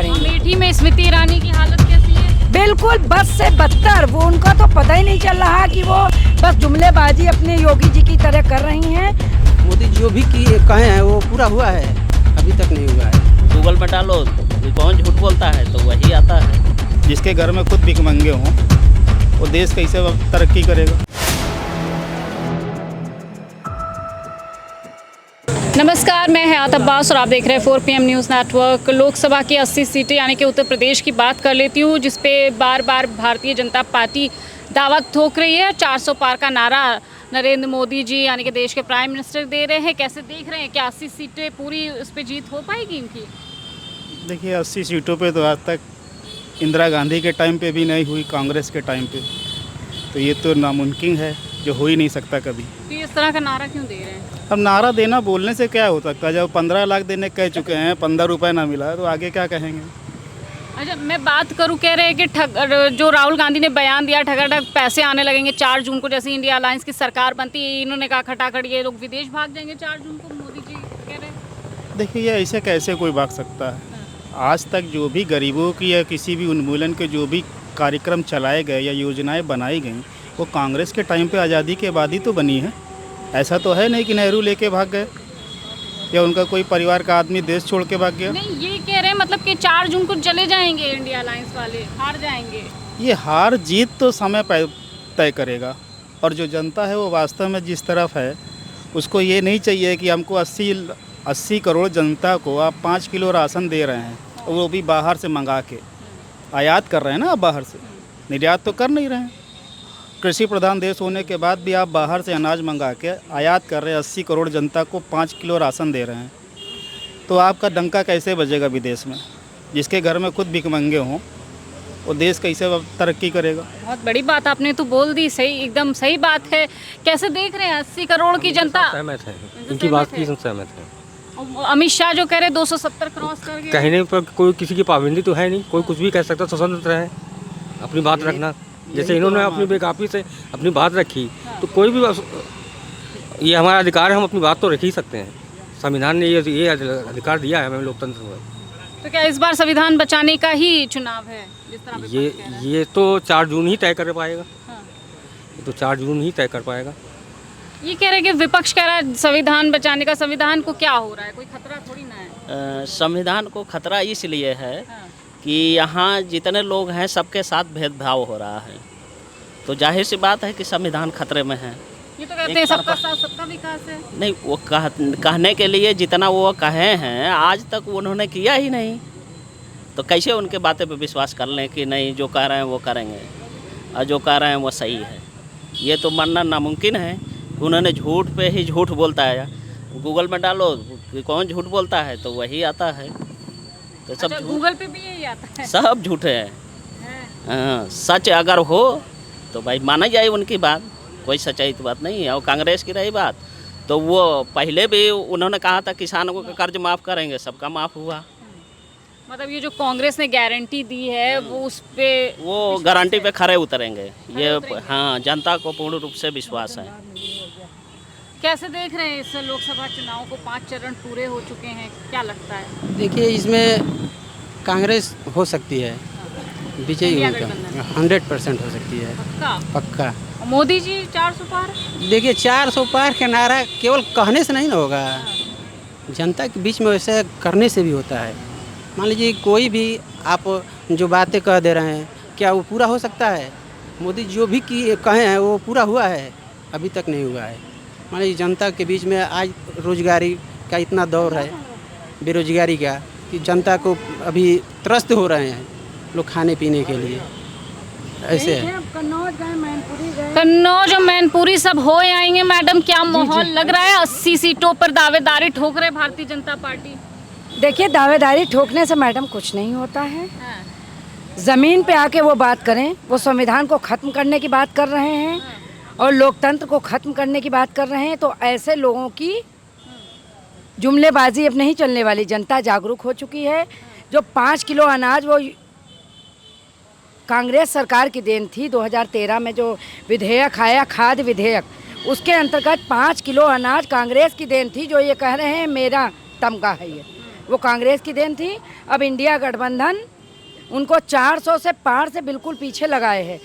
पड़ेंगे। अमेठी में स्मृति ईरानी की हालत कैसी है? बिल्कुल बस से बदतर। वो उनका तो पता ही नहीं चल रहा कि वो बस जुमलेबाजी अपने योगी जी की तरह कर रही हैं। मोदी जो भी कहे हैं वो पूरा हुआ है, अभी तक नहीं हुआ है। गूगल में डालो कौन झूठ बोलता है तो वही आता है। जिसके घर में खुद भिखमंगे हों वो देश कैसे तरक्की करेगा। नमस्कार, मैं हयात अब्बास और आप देख रहे हैं 4 PM न्यूज़ नेटवर्क। लोकसभा की 80 सीटें यानी कि उत्तर प्रदेश की बात कर लेती हूँ, जिस पे बार बार भारतीय जनता पार्टी दावा ठोक रही है। 400 पार का नारा नरेंद्र मोदी जी यानी कि देश के प्राइम मिनिस्टर दे रहे हैं। कैसे देख रहे हैं कि 80 सीटें पूरी उस पर जीत हो पाएगी इनकी? देखिए 80 सीटों पे तो आज तक इंदिरा गांधी के टाइम पे भी नहीं हुई, कांग्रेस के टाइम पे, तो ये तो नामुमकिन है, जो हो ही नहीं सकता कभी। तो इस तरह का नारा क्यों दे रहे हैं? अब नारा देना बोलने से क्या हो सकता है? जब 15 लाख देने कह चुके हैं, 15 रुपये ना मिला तो आगे क्या कहेंगे। अच्छा, मैं बात करूं, कह रहे हैं कि जो राहुल गांधी ने बयान दिया, ठगाठग पैसे आने लगेंगे 4 जून को, जैसे इंडिया अलायंस की सरकार बनती है। इन्होंने कहा खटाखट ये लोग विदेश भाग जाएंगे 4 जून को, मोदी जी कह रहे हैं। देखिए ये ऐसे कैसे कोई भाग सकता है। आज तक जो भी गरीबों की या किसी भी उन्मूलन के जो भी कार्यक्रम चलाए गए या योजनाएं बनाई गई, वो कांग्रेस के टाइम पे आज़ादी के बाद ही तो बनी है। ऐसा तो है नहीं कि नेहरू लेके भाग गए या उनका कोई परिवार का आदमी देश छोड़ के भाग गया। नहीं, ये कह रहे हैं मतलब कि 4 जून को चले जाएंगे इंडिया अलायंस वाले, हार जाएंगे। ये हार जीत तो समय तय करेगा, और जो जनता है वो वास्तव में जिस तरफ है उसको ये नहीं चाहिए कि हमको 80 करोड़ जनता को आप 5 किलो राशन दे रहे हैं, और वो भी बाहर से मंगा के आयात कर रहे हैं ना। आप बाहर से निर्यात तो कर नहीं रहे हैं। कृषि प्रधान देश होने के बाद भी आप बाहर से अनाज मंगा के आयात कर रहे हैं। 80 करोड़ जनता को 5 किलो राशन दे रहे हैं, तो आपका डंका कैसे बजेगा विदेश में? जिसके घर में खुद भिखमंगे हों वो देश कैसे तरक्की करेगा। बहुत बड़ी बात आपने तो बोल दी, सही, एकदम सही बात है। कैसे देख रहे हैं 80 करोड़ की जनता? सहमत है, इनकी बात की सहमत है। अमित शाह जो कह रहे 270 क्रॉस कर गए, कहने पर कोई किसी की पाबंदी तो है नहीं, कोई कुछ भी कह सकता, स्वतंत्र है अपनी बात रखना। जैसे इन्होंने अपनी बेकाफी से अपनी बात रखी, तो कोई भी ये हमारा अधिकार है, हम अपनी बात तो रख ही सकते हैं। संविधान ने ये अधिकार दिया है हमें, लोकतंत्र में। तो क्या इस बार संविधान बचाने का ही चुनाव है? जिस तरह ये तो 4 जून ही तय कर पाएगा। हाँ। ये तो 4 जून ही तय कर पाएगा। ये कह रहे हैं कि विपक्ष कह रहा है संविधान बचाने का। संविधान को क्या हो रहा है? कोई खतरा थोड़ी ना है। संविधान को खतरा इसलिए है हाँ। कि यहाँ जितने लोग हैं सबके साथ भेदभाव हो रहा है, तो जाहिर सी बात है कि संविधान खतरे में है। ये तो कहते हैं सबका साथ सबका विकास है। नहीं, वो कहने के लिए जितना वो कहे हैं आज तक उन्होंने किया ही नहीं, तो कैसे उनके बातें पे विश्वास कर लें कि नहीं जो कह रहे हैं वो करेंगे और जो कह रहे हैं वो सही है। ये तो मानना नामुमकिन है। उन्होंने झूठ पे ही झूठ बोलता है। गूगल में डालो कि कौन झूठ बोलता है तो वही आता है। तो सब गूगल पे भी यही आता है, सब झूठे हैं। हाँ, सच अगर हो तो भाई माना जाए उनकी बात, कोई सच्चाई की बात नहीं है। और कांग्रेस की रही बात, तो वो पहले भी उन्होंने कहा था किसानों का कर्ज माफ़ करेंगे, सबका माफ़ हुआ। मतलब ये जो कांग्रेस ने गारंटी दी है वो उस पे वो गारंटी पे खरे उतरेंगे, ये हाँ, जनता को पूर्ण रूप से विश्वास है। कैसे देख रहे हैं इस लोकसभा चुनाव को? 5 चरण पूरे हो चुके हैं, क्या लगता है? देखिए इसमें कांग्रेस हो सकती है, विजयी होगा, 100% हो सकती है, पक्का। मोदी जी 400 पार? देखिए 400 पार का नारा केवल कहने से नहीं ना होगा, जनता के बीच में वैसे करने से भी होता है। मान लीजिए कोई भी आप जो बातें कह दे रहे हैं, क्या वो पूरा हो सकता है? मोदी जो भी कहे हैं वो पूरा हुआ है? अभी तक नहीं हुआ है। मान लीजिए जनता के बीच में आज रोजगारी का इतना दौर है, बेरोजगारी का, कि जनता को अभी त्रस्त हो रहे हैं लोग खाने पीने के लिए। ऐसे है। कन्नौज और मैनपुरी सब हो आएंगे। मैडम, क्या माहौल लग रहा है? 80 सीटों पर दावेदारी ठोक रहे भारतीय जनता पार्टी। देखिए दावेदारी ठोकने से मैडम कुछ नहीं होता है। ज़मीन पे आके वो बात करें। वो संविधान को ख़त्म करने की बात कर रहे हैं और लोकतंत्र को ख़त्म करने की बात कर रहे हैं, तो ऐसे लोगों की जुमलेबाजी अब नहीं चलने वाली। जनता जागरूक हो चुकी है। जो 5 किलो अनाज वो कांग्रेस सरकार की देन थी। 2013 में जो विधेयक आया, खाद्य विधेयक, उसके अंतर्गत 5 किलो अनाज कांग्रेस की देन थी। जो ये कह रहे हैं मेरा तमगा है, ये वो कांग्रेस की देन थी। अब इंडिया गठबंधन उनको 400 से पार से बिल्कुल पीछे लगाए है।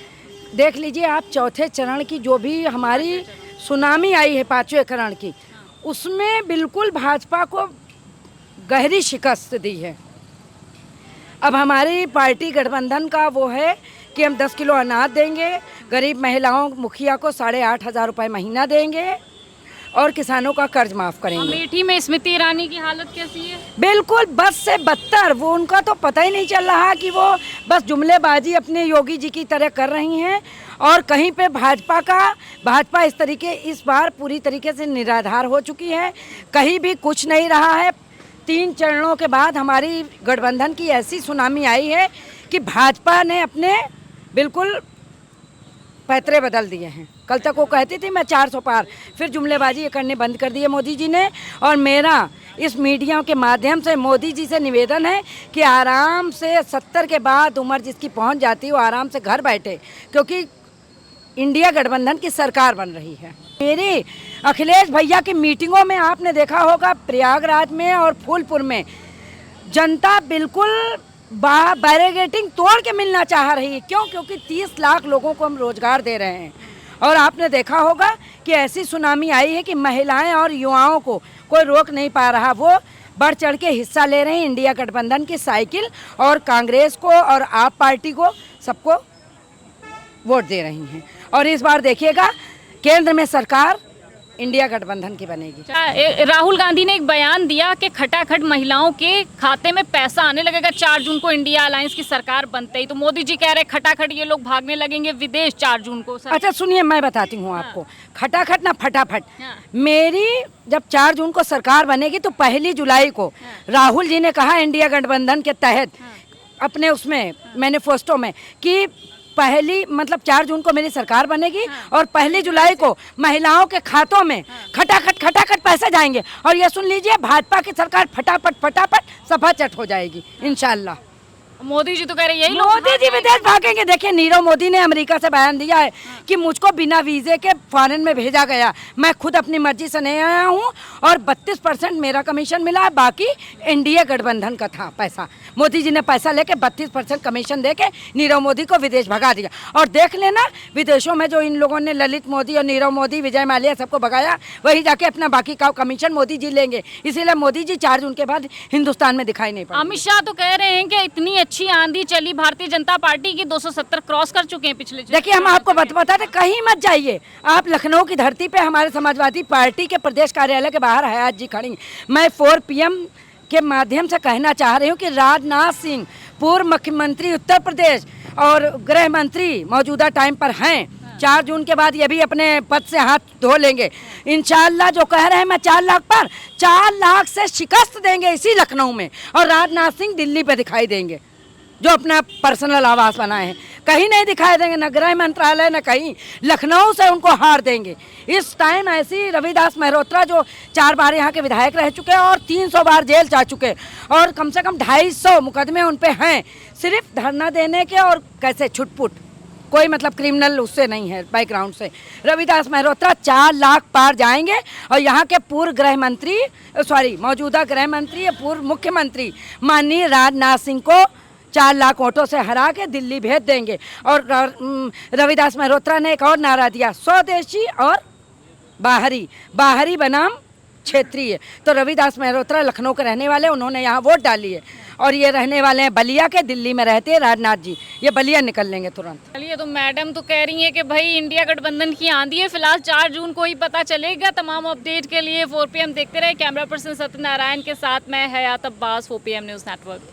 देख लीजिए आप, चौथे चरण की जो भी हमारी सुनामी आई है 5वें चरण की, उसमें बिल्कुल भाजपा को गहरी शिकस्त दी है। अब हमारी पार्टी गठबंधन का वो है कि हम 10 किलो अनाज देंगे, गरीब महिलाओं मुखिया को 8,500 रुपये महीना देंगे और किसानों का कर्ज माफ़ करेंगे। अमेठी में स्मृति ईरानी की हालत कैसी है? बिल्कुल बस से बदतर। वो उनका तो पता ही नहीं चल रहा कि वो बस जुमलेबाजी अपने योगी जी की तरह कर रही हैं और कहीं पे भाजपा इस बार पूरी तरीके से निराधार हो चुकी है। कहीं भी कुछ नहीं रहा है। 3 चरणों के बाद हमारी गठबंधन की ऐसी सुनामी आई है कि भाजपा ने अपने बिल्कुल पैतरे बदल दिए हैं। कल तक वो कहती थी मैं 400 पार, फिर जुमलेबाजी ये करने बंद कर दिए मोदी जी ने। और मेरा इस मीडिया के माध्यम से मोदी जी से निवेदन है कि आराम से 70 के बाद उम्र जिसकी पहुंच जाती है वो आराम से घर बैठे, क्योंकि इंडिया गठबंधन की सरकार बन रही है। मेरी अखिलेश भैया की मीटिंगों में आपने देखा होगा, प्रयागराज में और फूलपुर में जनता बिल्कुल बैरिकेडिंग तोड़ के मिलना चाह रही है। क्यों? क्योंकि 30 लाख लोगों को हम रोजगार दे रहे हैं। और आपने देखा होगा कि ऐसी सुनामी आई है कि महिलाएं और युवाओं को कोई रोक नहीं पा रहा। वो बढ़ चढ़ के हिस्सा ले रहे हैं इंडिया गठबंधन की साइकिल, और कांग्रेस को और आप पार्टी को सबको वोट दे रही हैं। और इस बार देखिएगा केंद्र में सरकार इंडिया गठबंधन की बनेगी। राहुल गांधी ने एक बयान दिया कि खटाखट महिलाओं के खाते में पैसा आने लगेगा 4 जून को इंडिया अलायंस की सरकार बनते ही। तो मोदी जी कह रहे हैं खटाखट ये लोग भागने लगेंगे विदेश 4 जून को। अच्छा सुनिए, मैं बताती हूँ आपको, खटाखट ना फटाफट। मेरी जब 4 जून को सरकार बनेगी तो 1 जुलाई को राहुल जी ने कहा इंडिया गठबंधन के तहत अपने उसमें मैनिफेस्टो में कि 4 जून को मेरी सरकार बनेगी और 1 जुलाई को महिलाओं के खातों में खटाखट पैसे जाएंगे। और ये सुन लीजिए, भाजपा की सरकार फटाफट सफाचट हो जाएगी इंशाल्लाह। मोदी जी तो कह रहे यही मोदी जी विदेश भागेंगे। देखिए नीरव मोदी ने अमेरिका से बयान दिया है कि मुझको बिना वीजे के फॉरेन में भेजा गया, मैं खुद अपनी मर्जी से नहीं आया हूँ और 32% मेरा कमीशन मिला है, बाकी एनडीए गठबंधन का था पैसा। मोदी जी ने पैसा लेके 32% कमीशन देके नीरव मोदी को विदेश भगा दिया। और देख लेना विदेशों में जो इन लोगों ने ललित मोदी और नीरव मोदी, विजय माल्या सबको भगाया, वही जाके अपना बाकी का कमीशन मोदी जी लेंगे। इसीलिए मोदी जी 4 जून के बाद हिंदुस्तान में दिखाई नहीं पड़े। अमित शाह तो कह रहे हैं कि इतनी अच्छी आंधी चली भारतीय जनता पार्टी की 270 क्रॉस कर चुके हैं पिछले। देखिए हम आपको बताते कहीं मत जाइए, आप लखनऊ की धरती पे हमारे समाजवादी पार्टी के प्रदेश कार्यालय के बाहर हयात जी खड़ी। मैं 4 PM के माध्यम से कहना चाह रही हूँ कि राजनाथ सिंह पूर्व मुख्यमंत्री उत्तर प्रदेश और गृह मंत्री मौजूदा टाइम पर हैं। 4 जून के बाद ये भी अपने पद से हाथ धो लेंगे इंशाल्लाह। जो कह रहे हैं मैं 4 लाख पर, 4 लाख से शिकस्त देंगे इसी लखनऊ में, और राजनाथ सिंह दिल्ली पे दिखाई देंगे जो अपना पर्सनल आवास बनाए हैं। कहीं नहीं दिखाई देंगे, न गृह मंत्रालय न कहीं, लखनऊ से उनको हार देंगे। इस टाइम ऐसी रविदास मेहरोत्रा जो 4 बार यहाँ के विधायक रह चुके हैं और 300 बार जेल जा चुके और कम से कम 250 मुकदमे उन पे हैं, सिर्फ धरना देने के और कैसे छुटपुट, कोई क्रिमिनल उससे नहीं है बैकग्राउंड से। रविदास मेहरोत्रा 4 लाख पार जाएंगे और यहाँ के मौजूदा गृह मंत्री पूर्व मुख्यमंत्री माननीय राजनाथ सिंह को 4 लाख वोटों से हरा के दिल्ली भेज देंगे। और रविदास मेहरोत्रा ने एक और नारा दिया, स्वदेशी और बाहरी बनाम क्षेत्रीय। तो रविदास मेहरोत्रा लखनऊ के रहने वाले, उन्होंने यहाँ वोट डाली है और ये रहने वाले हैं बलिया के, दिल्ली में रहते हैं राजनाथ जी, ये बलिया निकल लेंगे तुरंत। चलिए, तो मैडम तो कह रही हैं कि भाई इंडिया गठबंधन की आंधी है, फिलहाल 4 जून को ही पता चलेगा। तमाम अपडेट के लिए 4 PM देखते रहे। कैमरा पर्सन सत्यनारायण के साथ मैं हयात अब्बास, 4 PM न्यूज़ नेटवर्क।